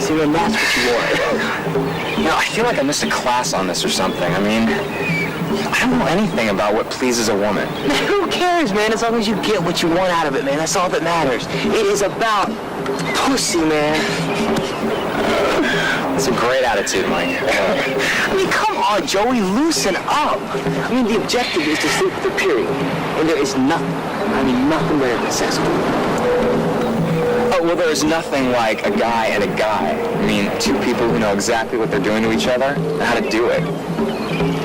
See, man, that's what you want. You know, I feel like I missed a class on this or something. I mean, I don't know anything about what pleases a woman. Man, who cares, man? As long as you get what you want out of it, man. That's all that matters. It is about pussy, man. It's a great attitude, Mike. I mean, come on, Joey, loosen up. I mean, the objective is to sleep with the period. And there is nothing, I mean, nothing better than sex with you. Oh, well, there's nothing like a guy and a guy. I mean, two people who know exactly what they're doing to each other and how to do it.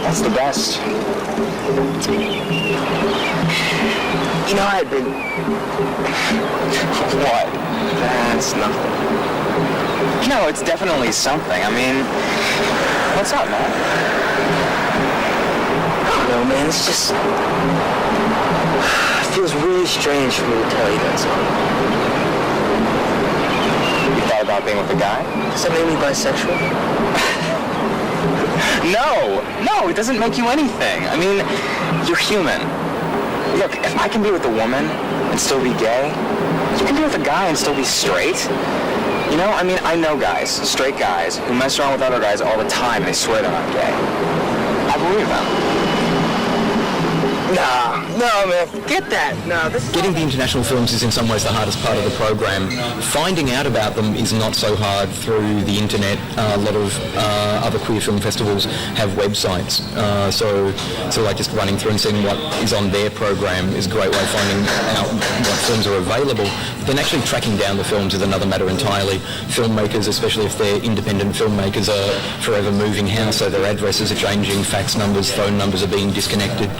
That's the best. You know, I've been... What? That's nothing. No, it's definitely something. I mean, what's up, man? I don't know, man. It's just... It feels really strange for me to tell you that something. You thought about being with a guy? Does that make me bisexual? No, it doesn't make you anything. I mean, you're human. Look, if I can be with a woman and still be gay, you can be with a guy and still be straight. You know, I mean, I know guys, straight guys, who mess around with other guys all the time and they swear they're not gay. I believe them. No, man, forget that. No, this Getting the international films is in some ways the hardest part of the program. Finding out about them is not so hard through the internet. A lot of other queer film festivals have websites. So like just running through and seeing what is on their program is a great way of finding out what films are available. But then actually tracking down the films is another matter entirely. Filmmakers, especially if they're independent filmmakers, are forever moving house, so their addresses are changing, fax numbers, phone numbers are being disconnected.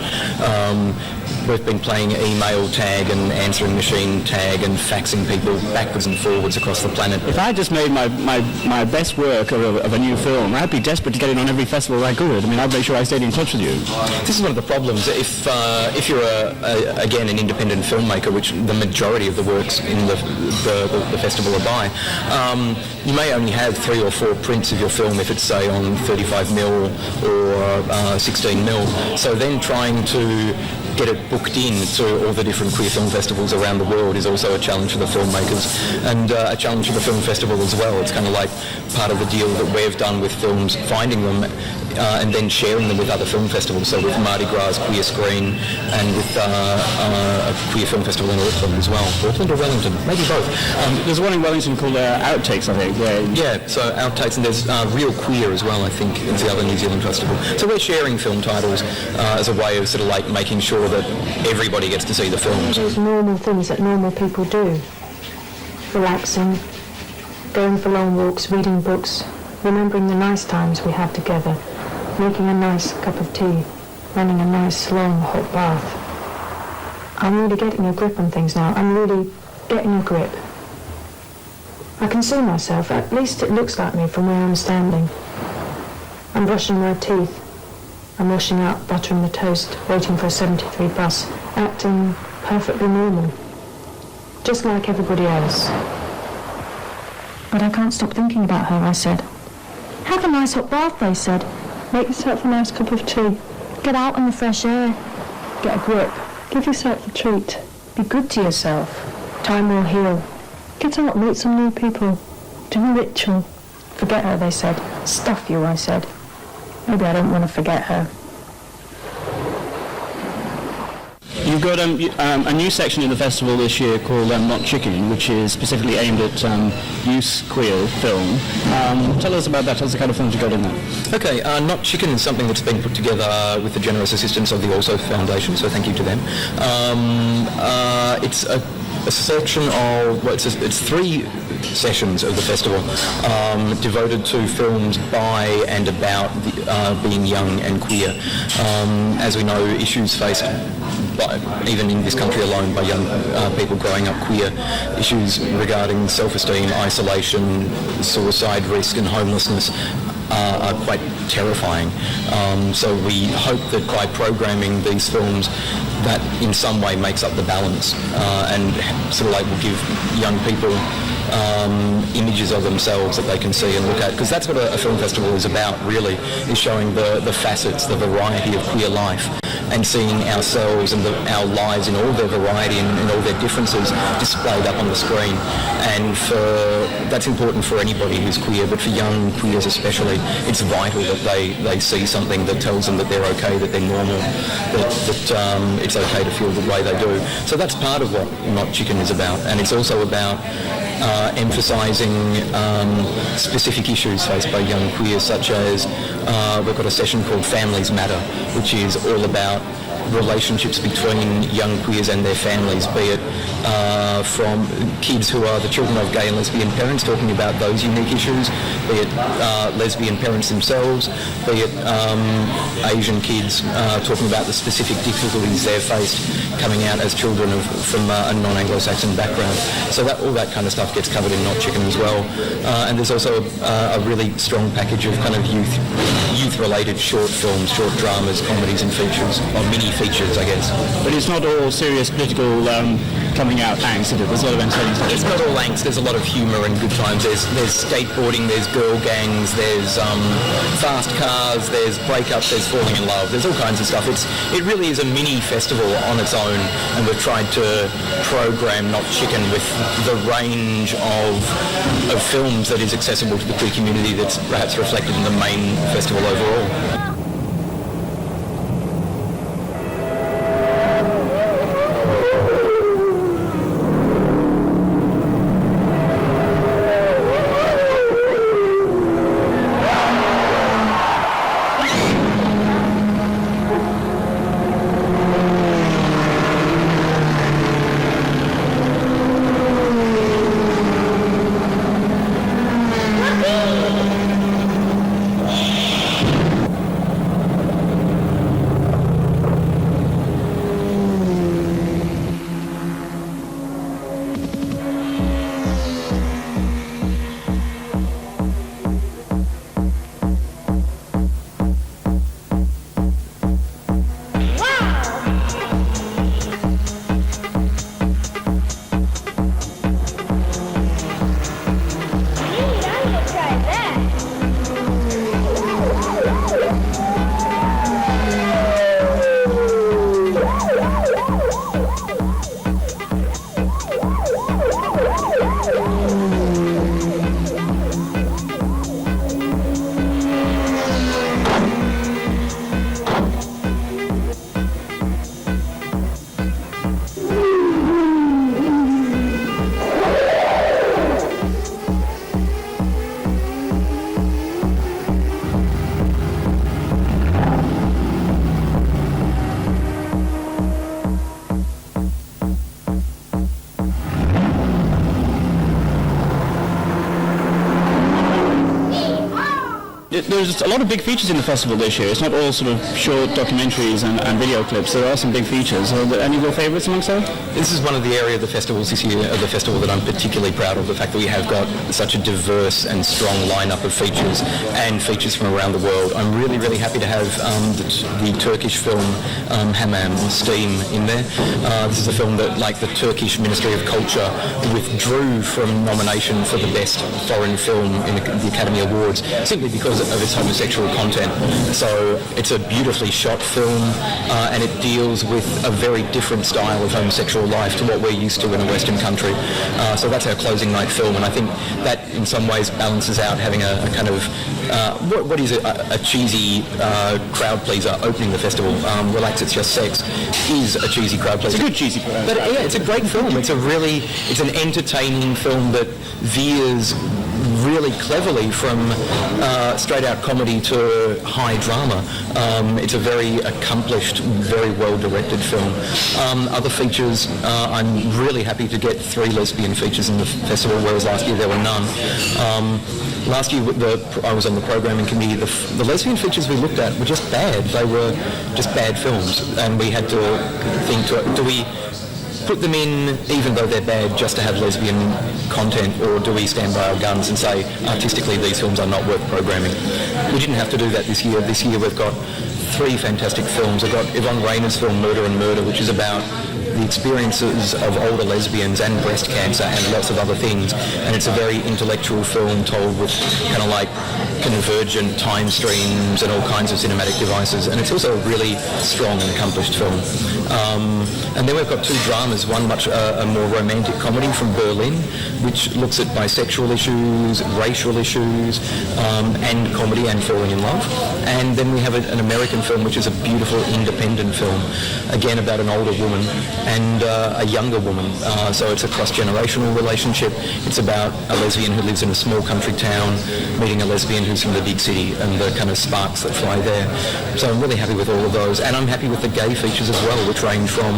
We've been playing email tag and answering machine tag and faxing people backwards and forwards across the planet. If I just made my best work of a new film, I'd be desperate to get it on every festival I could. I mean, I'd make sure I stayed in touch with you. This is one of the problems. If you're, again, an independent filmmaker, which the majority of the works in the festival are by, you may only have 3 or 4 prints of your film if it's, say, on 35mm or 16mm. So then trying to get it booked in to all the different queer film festivals around the world is also a challenge for the filmmakers and a challenge for the film festival as well. It's kind of like part of the deal that we've done with films, finding them and then sharing them with other film festivals. So with Mardi Gras Queer Screen and with a queer film festival in Auckland as well. Auckland or Wellington? Maybe both. There's one in Wellington called Outtakes, I think. Yeah, so Outtakes, and there's Real Queer as well, I think, is the other New Zealand festival. So we're sharing film titles as a way of sort of like making sure that everybody gets to see the films. Those normal things that normal people do. Relaxing, going for long walks, reading books, remembering the nice times we had together, making a nice cup of tea, running a nice long hot bath. I'm really getting a grip on things now. I'm really getting a grip. I can see myself, at least it looks like me from where I'm standing. I'm brushing my teeth. I'm washing up, buttering the toast, waiting for a 73 bus, acting perfectly normal. Just like everybody else. But I can't stop thinking about her, I said. Have a nice hot bath, they said. Make yourself a nice cup of tea. Get out in the fresh air. Get a grip. Give yourself a treat. Be good to yourself. Time will heal. Get out, meet some new people. Do a ritual. Forget her, they said. Stuff you, I said. Maybe I don't want to forget her. You've got a new section in the festival this year called Not Chicken, which is specifically aimed at youth queer film. Tell us about that. Tell us the kind of films you got in there. Okay, Not Chicken is something that's been put together with the generous assistance of the Also Foundation, so thank you to them. It's a section of, well, it's 3 sessions of the festival devoted to films by and about being young and queer. As we know, issues faced even in this country alone, by young people growing up queer. Issues regarding self-esteem, isolation, suicide risk and homelessness are quite terrifying. So we hope that by programming these films, that in some way makes up the balance and sort of like will give young people images of themselves that they can see and look at, because that's what a film festival is about, really, is showing the facets, the variety of queer life, and seeing ourselves and our lives in all their variety and all their differences displayed up on the screen. And that's important for anybody who's queer, but for young queers especially, it's vital that they see something that tells them that they're okay, that they're normal, that it's okay to feel the way they do. So that's part of what Not Chicken is about, and it's also about emphasising specific issues faced by young queers, such as we've got a session called Families Matter, which is all about relationships between young queers and their families, be it from kids who are the children of gay and lesbian parents, talking about those unique issues, be it lesbian parents themselves, be it Asian kids talking about the specific difficulties they've faced coming out as children from a non-Anglo-Saxon background. So all that kind of stuff gets covered in Not Chicken as well. And there's also a really strong package of kind of youth-related short films, short dramas, comedies and features, or mini features, I guess. But it's not all serious political coming out angst, is it? There's a lot of entertaining stuff. It's not all angst. There's a lot of humour and good times. There's skateboarding, there's girl gangs, there's fast cars, there's breakups, there's falling in love. There's all kinds of stuff. It really is a mini festival on its own, and we've tried to program Not Chicken with the range of films that is accessible to the queer community that's perhaps reflected in the main festival overall. There's a lot of big features in the festival this year. It's not all sort of short documentaries and video clips. There are some big features. Are there any of your favourites amongst them? This is one of the area of the festivals this year, of the festival, that I'm particularly proud of, the fact that we have got such a diverse and strong lineup of features and features from around the world. I'm really, really happy to have the Turkish film Hamam, or Steam, in there. This is a film that, like, the Turkish Ministry of Culture withdrew from nomination for the best foreign film in the Academy Awards simply because of its homosexual content. So it's a beautifully shot film, and it deals with a very different style of homosexual life to what we're used to in a Western country. So that's our closing night film, and I think that in some ways balances out having a kind of what is a cheesy crowd pleaser opening the festival. Relax, It's Just Sex is a cheesy crowd pleaser. It's a good cheesy crowd. But yeah, it's a great film. It's an entertaining film that veers really cleverly from straight-out comedy to high drama. It's a very accomplished, very well-directed film. Other features, I'm really happy to get 3 lesbian features in the festival, whereas last year there were none. Last year I was on the programming committee. The lesbian features we looked at were just bad. They were just bad films, and we had to think, do we put them in even though they're bad just to have lesbian content, or do we stand by our guns and say artistically these films are not worth programming? We didn't have to do that this year. This year we've got 3 fantastic films. I've got Yvonne Rayner's film Murder and Murder, which is about the experiences of older lesbians and breast cancer and lots of other things, and it's a very intellectual film told with kind of like convergent time streams and all kinds of cinematic devices, and it's also a really strong and accomplished film. And then we've got 2 dramas, one much a more romantic comedy from Berlin, which looks at bisexual issues, racial issues, and comedy and falling in love. And then we have an American film which is a beautiful independent film, again about an older woman and a younger woman. So it's a cross-generational relationship. It's about a lesbian who lives in a small country town meeting a lesbian who's from the big city and the kind of sparks that fly there. So I'm really happy with all of those. And I'm happy with the gay features as well, which range from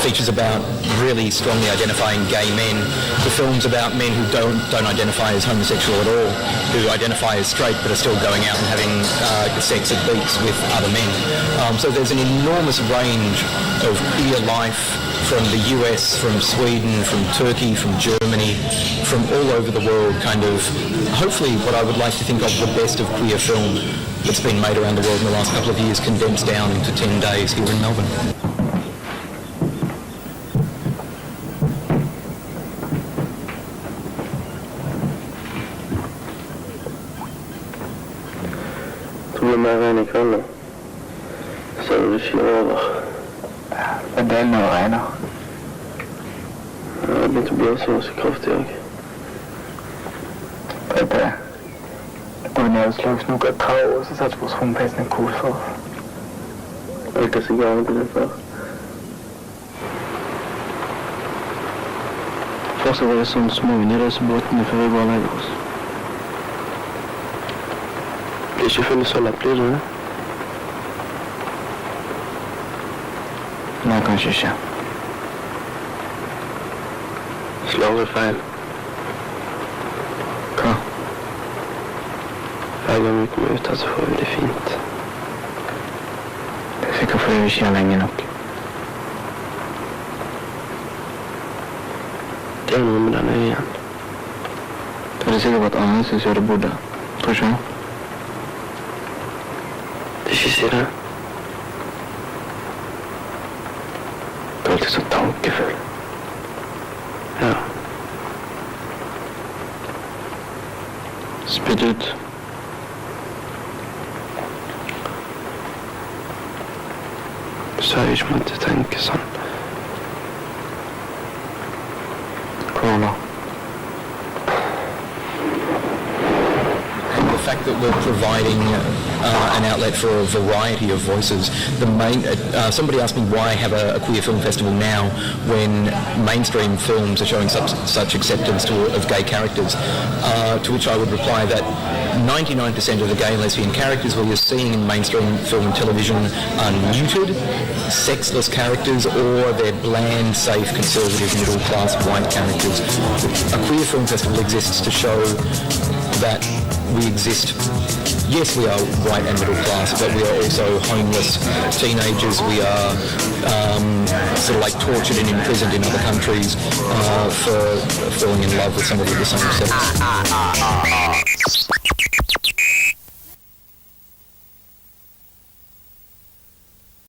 features about really strongly identifying gay men to films about men who don't identify as homosexual at all, who identify as straight but are still going out and having sex at beats with other men. So there's an enormous range of queer life from the US, from Sweden, from Turkey, from Germany, from all over the world, kind of hopefully what I would like to think of the best of queer film that's been made around the world in the last couple of years, condensed down into 10 days here in Melbourne. Tog du med regn ikväll då? Så du kör över? Men det är nog regnar. Ja, det blir inte blåsa så kraftigt jag. Pepe, går ner och slags nog ett tråd och så sätter vi oss rumpästen en kurs för. Vilka cigarrer blir det för? Först var det som smugn i resebåten för vi bara lägger oss. Blir 25 solar blir det? Nej, kanske inte. Slår fel. Hva? Hver gang vi kommer ut her så får vi det fint. Det er sikkert fordi vi ikke er lenge nok. Det er noe med den øyen. Det er sikkert at andre synes jeg hadde bodd der. Tror ikke du? Det er ikke si det. Du er alltid så tankefull. Ja. Spytt ut. Du sa jo ikke man til å tenke sånn. Hva da? The fact that we're providing an outlet for a variety of voices. The main somebody asked me why have a queer film festival now when mainstream films are showing such acceptance of gay characters. To which I would reply that 99% of the gay and lesbian characters we are seeing in mainstream film and television are neutered, sexless characters, or they're bland, safe, conservative, middle-class white characters. A queer film festival exists to show that we exist. Yes, we are white and middle class, but we are also homeless teenagers. We are sort of like tortured and imprisoned in other countries for falling in love with somebody of the same sex.